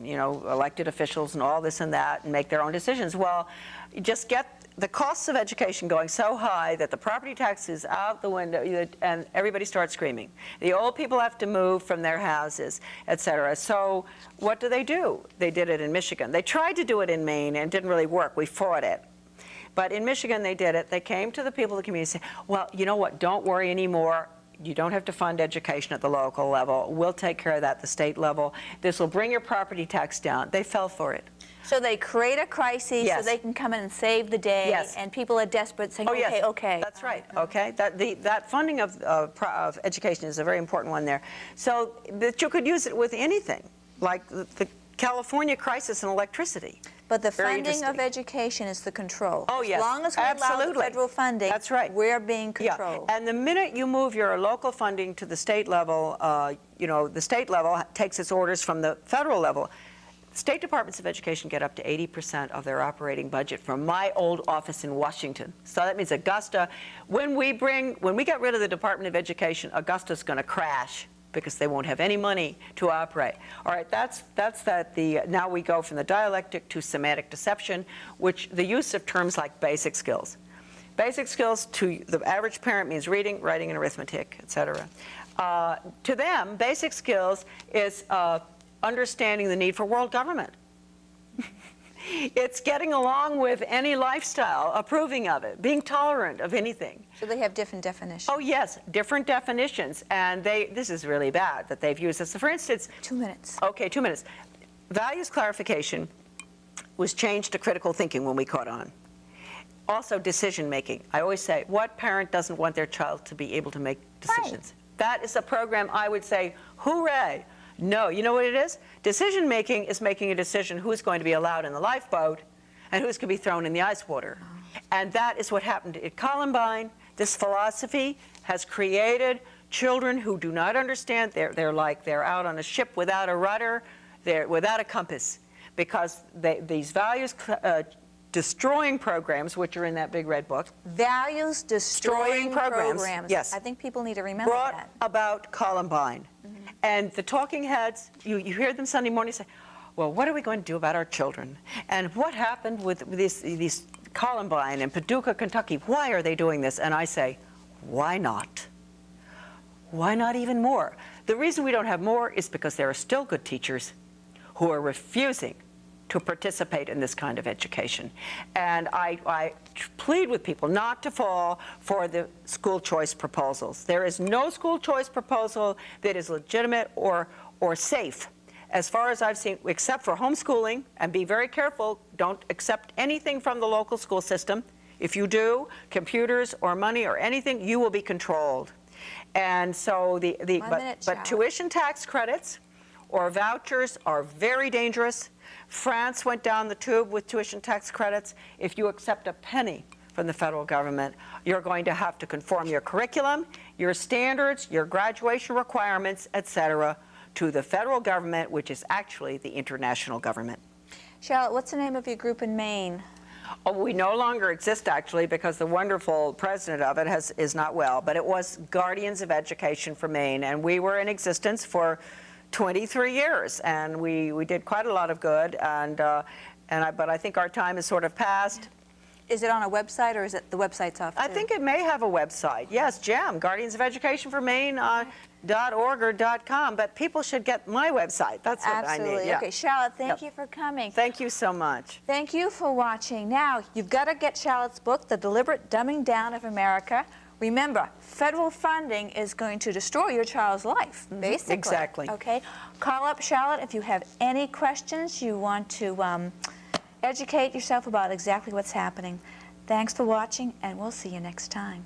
elected officials and all this and that and make their own decisions. Well, you just get the costs of education going so high that the property tax is out the window and everybody starts screaming. The old people have to move from their houses, et cetera. So what do? They did it in Michigan. They tried to do it in Maine and it didn't really work. We fought it. But in Michigan, they did it. They came to the people of the community and said, well, you know what, don't worry anymore. You don't have to fund education at the local level. We'll take care of that at the state level. This will bring your property tax down. They fell for it. So they create a crisis so they can come in and save the day, and people are desperate saying, okay. That's right, okay. That funding of education is a very important one there. So that you could use it with anything, like the California crisis in electricity. But the funding of education is the control. Oh, yes, as long as we allow the federal funding, that's right. We're being controlled. Yeah. And the minute you move your local funding to the state level, the state level takes its orders from the federal level. State departments of education get up to 80% of their operating budget from my old office in Washington. So that means Augusta, when we get rid of the Department of Education, Augusta's going to crash because they won't have any money to operate. All right, that's that. Now we go from the dialectic to semantic deception, which the use of terms like basic skills. Basic skills to the average parent means reading, writing, and arithmetic, et cetera. To them, basic skills is understanding the need for world government. It's getting along with any lifestyle, approving of it, being tolerant of anything. So they have different definitions. Oh, yes, different definitions. And this is really bad that they've used this. So for instance... 2 minutes. Okay, 2 minutes. Values clarification was changed to critical thinking when we caught on. Also, decision making. I always say, what parent doesn't want their child to be able to make decisions? Right. That is a program I would say, hooray. No, you know what it is? Decision making is making a decision who's going to be allowed in the lifeboat and who's going to be thrown in the ice water. And that is what happened at Columbine. This philosophy has created children who do not understand. They're like they're out on a ship without a rudder, they're without a compass, because these values destroying programs, which are in that big red book. Values destroying programs. Yes. I think people need to remember brought that. About Columbine. And the talking heads, you hear them Sunday morning say, well, what are we going to do about our children? And what happened with these Columbine and Paducah, Kentucky? Why are they doing this? And I say, why not? Why not even more? The reason we don't have more is because there are still good teachers who are refusing to participate in this kind of education. And I plead with people not to fall for the school choice proposals. There is no school choice proposal that is legitimate or safe, as far as I've seen, except for homeschooling. And be very careful, don't accept anything from the local school system. If you do, computers or money or anything, you will be controlled. And so but tuition tax credits or vouchers are very dangerous. France went down the tube with tuition tax credits. If you accept a penny from the federal government, you're going to have to conform your curriculum, your standards, your graduation requirements, et cetera, to the federal government, which is actually the international government. Charlotte, what's the name of your group in Maine? Oh, we no longer exist, actually, because the wonderful president of it is not well. But it was Guardians of Education for Maine, and we were in existence for 23 years, and we did quite a lot of good. But I think our time is sort of past. Is it on a website, or is it the website's off too? I think it may have a website. Yes, GEM, Guardians of Education for Maine. .org or .com, but people should get my website. That's what I need. Absolutely. Yeah. Okay, Charlotte, thank you for coming. Thank you so much. Thank you for watching. Now, you've got to get Charlotte's book, The Deliberate Dumbing Down of America. Remember, federal funding is going to destroy your child's life, basically. Exactly. Okay? Call up Charlotte if you have any questions, you want to educate yourself about exactly what's happening. Thanks for watching, and we'll see you next time.